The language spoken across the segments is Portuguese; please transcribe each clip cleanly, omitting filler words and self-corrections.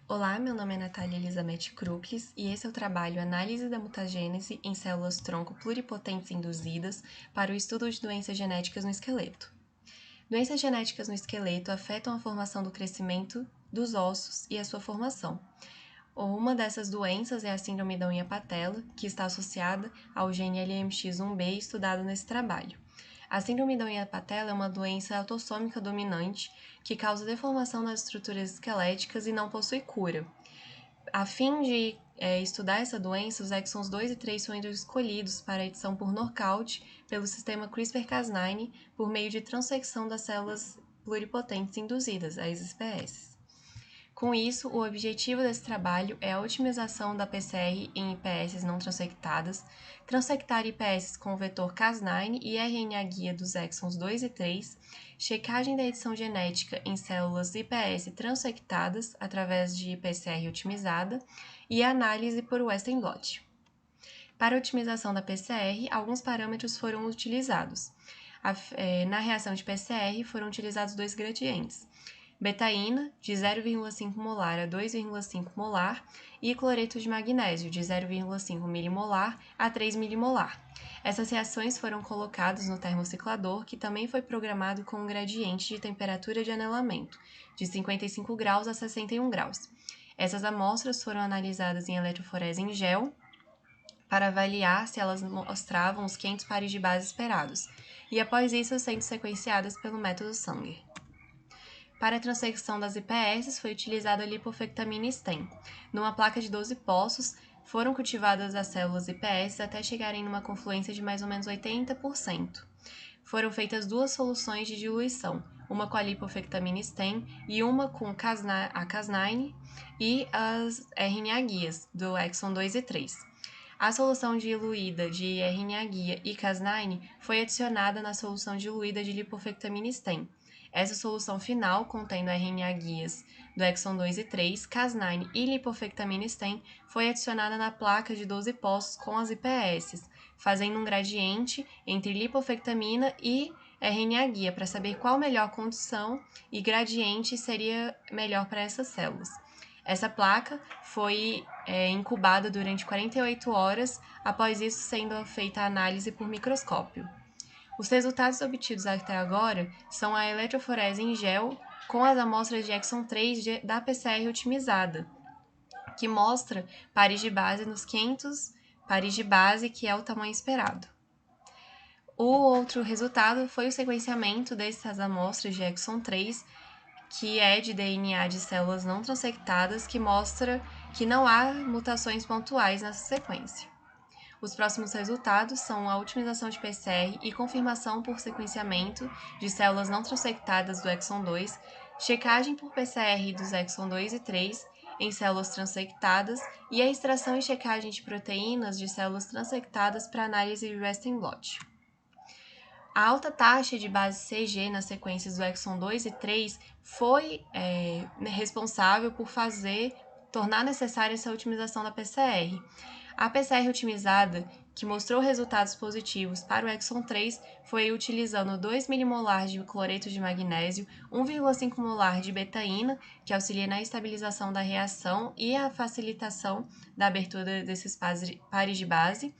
Olá, meu nome é Natália Elizabeth Kruklis e esse é o trabalho Análise da mutagênese em células-tronco pluripotentes induzidas para o estudo de doenças genéticas no esqueleto. Doenças genéticas no esqueleto afetam a formação do crescimento dos ossos e a sua formação. Uma dessas doenças é a síndrome da unha patela, que está associada ao gene LMX1B estudado nesse trabalho. A síndrome da unha patela é uma doença autossômica dominante que causa deformação nas estruturas esqueléticas e não possui cura. A fim de estudar essa doença, os exons 2 e 3 foram escolhidos para a edição por nocaute pelo sistema CRISPR-Cas9 por meio de transecção das células pluripotentes induzidas, as SPS. Com isso, o objetivo desse trabalho é a otimização da PCR em IPS não transectadas, transectar IPS com o vetor Cas9 e RNA guia dos exons 2 e 3, checagem da edição genética em células IPS transectadas através de PCR otimizada e análise por Western blot. Para a otimização da PCR, alguns parâmetros foram utilizados. Na reação de PCR foram utilizados dois gradientes, betaína, de 0,5 molar a 2,5 molar, e cloreto de magnésio, de 0,5 milimolar a 3 milimolar. Essas reações foram colocadas no termociclador, que também foi programado com um gradiente de temperatura de anelamento, de 55 graus a 61 graus. Essas amostras foram analisadas em eletroforese em gel, para avaliar se elas mostravam os 500 pares de base esperados, e após isso sendo sequenciadas pelo método Sanger. Para a transecção das IPS foi utilizada a lipofectamina STEM. Numa placa de 12 poços, foram cultivadas as células IPS até chegarem numa confluência de mais ou menos 80%. Foram feitas duas soluções de diluição, uma com a lipofectamina STEM e uma com a Cas9 e as RNA guias do exon 2 e 3. A solução diluída de RNA guia e Cas9 foi adicionada na solução diluída de lipofectamina STEM. Essa solução final, contendo RNA guias do exon 2 e 3, Cas9 e lipofectamina STEM, foi adicionada na placa de 12 poços com as IPS, fazendo um gradiente entre lipofectamina e RNA guia para saber qual melhor condição e gradiente seria melhor para essas células. Essa placa foi incubada durante 48 horas, após isso sendo feita a análise por microscópio. Os resultados obtidos até agora são a eletroforese em gel com as amostras de exon 3 da PCR otimizada, que mostra pares de base nos 500 pares de base, que é o tamanho esperado. O outro resultado foi o sequenciamento dessas amostras de exon 3, que é de DNA de células não transectadas, que mostra que não há mutações pontuais nessa sequência. Os próximos resultados são a otimização de PCR e confirmação por sequenciamento de células não transectadas do exon 2, checagem por PCR dos exon 2 e 3 em células transectadas e a extração e checagem de proteínas de células transectadas para análise de Western blot. A alta taxa de base CG nas sequências do exon 2 e 3 foi responsável por tornar necessária essa otimização da PCR. A PCR otimizada, que mostrou resultados positivos para o exon 3, foi utilizando 2 milimolar de cloreto de magnésio, 1,5 molar de betaína, que auxilia na estabilização da reação e a facilitação da abertura desses pares de base,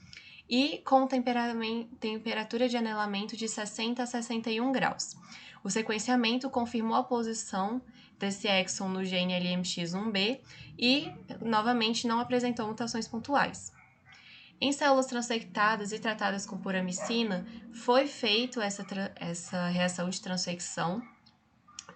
e com temperatura de anelamento de 60 a 61 graus. O sequenciamento confirmou a posição desse exon no gene LMX1B e, novamente, não apresentou mutações pontuais. Em células transectadas e tratadas com puramicina, foi feita essa reação de transfecção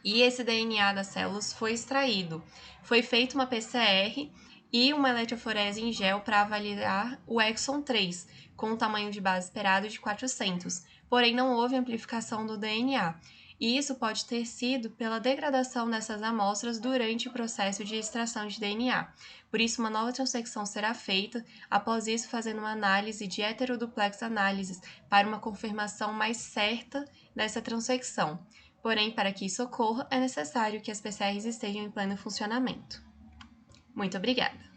e esse DNA das células foi extraído. Foi feita uma PCR e uma eletroforese em gel para avaliar o exon 3, com um tamanho de base esperado de 400, porém não houve amplificação do DNA, e isso pode ter sido pela degradação dessas amostras durante o processo de extração de DNA. Por isso, uma nova transecção será feita, após isso fazendo uma análise de heteroduplex análises para uma confirmação mais certa dessa transecção. Porém, para que isso ocorra, é necessário que as PCRs estejam em pleno funcionamento. Muito obrigada!